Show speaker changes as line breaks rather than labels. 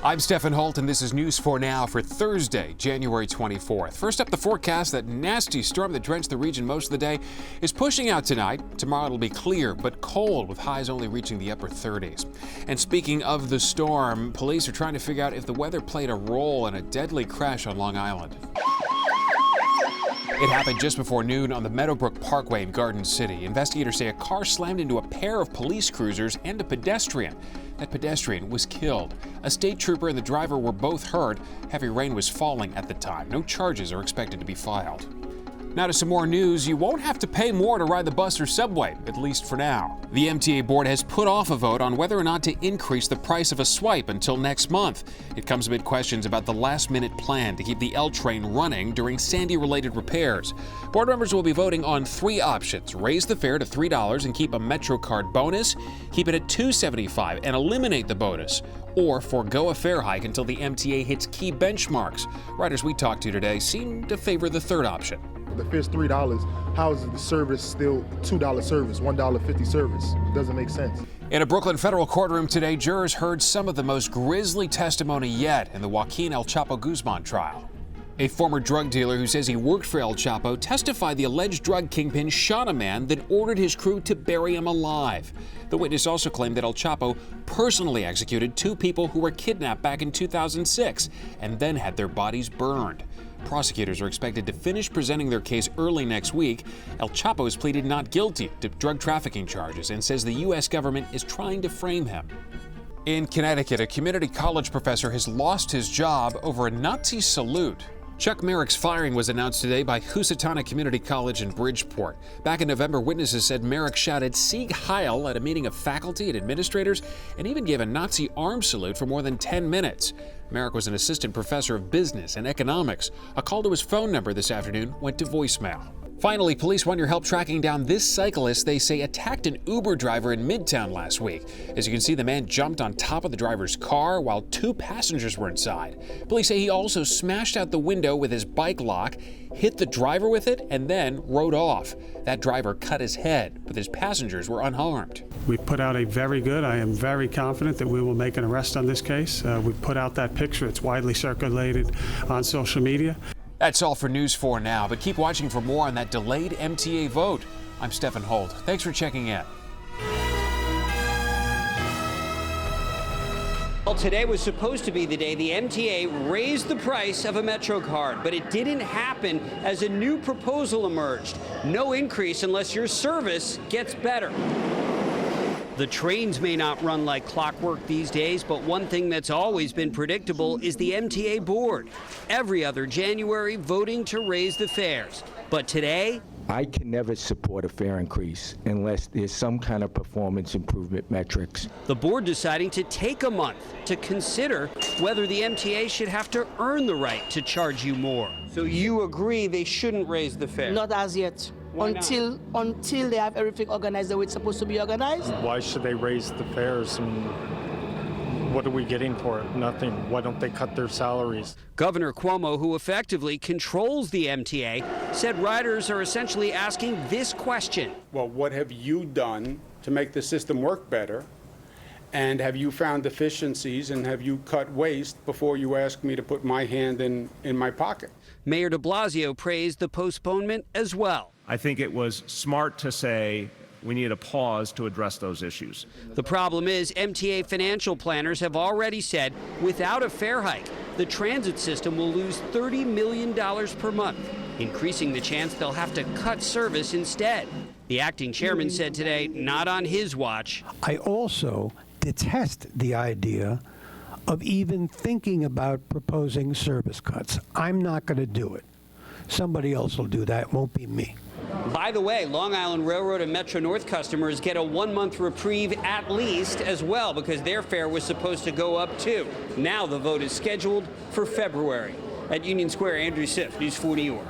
I'm Stephen Holt, and this is News 4 Now for Thursday, January 24th. First up, the forecast. That nasty storm that drenched the region most of the day is pushing out tonight. Tomorrow it'll be clear but cold, with highs only reaching the upper 30s. And speaking of the storm, police are trying to figure out if the weather played a role in a deadly crash on Long Island. It happened just before noon on the Meadowbrook Parkway in Garden City. Investigators say a car slammed into a pair of police cruisers and a pedestrian. That pedestrian was killed. A state trooper and the driver were both hurt. Heavy rain was falling at the time. No charges are expected to be filed. Now to some more news. You won't have to pay more to ride the bus or subway, at least for now. The MTA board has put off a vote on whether or not to increase the price of a swipe until next month. It comes amid questions about the last-minute plan to keep the L train running during Sandy-related repairs. Board members will be voting on three options: raise the fare to $3 and keep a MetroCard bonus, keep it at $2.75 and eliminate the bonus, or forego a fare hike until the MTA hits key benchmarks. Riders we talked to today seem to favor the third option.
The fare's $3. How is the service still $2 service, $1.50 service? It doesn't make sense.
In a Brooklyn federal courtroom today, jurors heard some of the most grisly testimony yet in the Joaquin El Chapo Guzman trial. A former drug dealer who says he worked for El Chapo testified the alleged drug kingpin shot a man that ordered his crew to bury him alive. The witness also claimed that El Chapo personally executed two people who were kidnapped back in 2006 and then had their bodies burned. Prosecutors are expected to finish presenting their case early next week. El Chapo has pleaded not guilty to drug trafficking charges and says the U.S. government is trying to frame him. In Connecticut, a community college professor has lost his job over a Nazi salute. Chuck Merrick's firing was announced today by Housatonic Community College in Bridgeport. Back in November, witnesses said Merrick shouted "Sieg Heil" at a meeting of faculty and administrators and even gave a Nazi arm salute for more than 10 minutes. Merrick was an assistant professor of business and economics. A call to his phone number this afternoon went to voicemail. Finally, police want your help tracking down this cyclist they say attacked an Uber driver in Midtown last week. As you can see, the man jumped on top of the driver's car while two passengers were inside. Police say he also smashed out the window with his bike lock, hit the driver with it, and then rode off. That driver cut his head, but his passengers were unharmed.
We put out I am very confident that we will make an arrest on this case. We put out that picture. It's widely circulated on social media.
That's all for News 4 Now, but keep watching for more on that delayed MTA vote. I'm Stephen Holt. Thanks for checking in.
Well, today was supposed to be the day the MTA raised the price of a MetroCard, but it didn't happen as a new proposal emerged. No increase unless your service gets better. The trains may not run like clockwork these days, but one thing that's always been predictable is the MTA board. Every other January voting to raise the fares. But today,
I can never support a fare increase unless there's some kind of performance improvement metrics.
The board deciding to take a month to consider whether the MTA should have to earn the right to charge you more. So you agree they shouldn't raise the fare?
Not as yet. Until they have everything organized the way it's supposed to be organized.
Why should they raise the fares, and what are we getting for it? Nothing. Why don't they cut their salaries?
Governor Cuomo, who effectively controls the MTA, said riders are essentially asking this question.
Well, what have you done to make the system work better? And have you found deficiencies, and have you cut waste before you ask me to put my hand in my pocket?
Mayor de Blasio praised the postponement as well.
I think it was smart to say we need a pause to address those issues.
The problem is MTA financial planners have already said without a fare hike, the transit system will lose $30 million per month, increasing the chance they'll have to cut service instead. The acting chairman said today, not on his watch.
I also detest the idea of even thinking about proposing service cuts. I'm not going to do it. Somebody else will do that. It won't be me.
By the way, Long Island Railroad and Metro North customers get a 1-month reprieve at least as well, because their fare was supposed to go up too. Now the vote is scheduled for February. At Union Square, Andrew Siff, News 4 New York.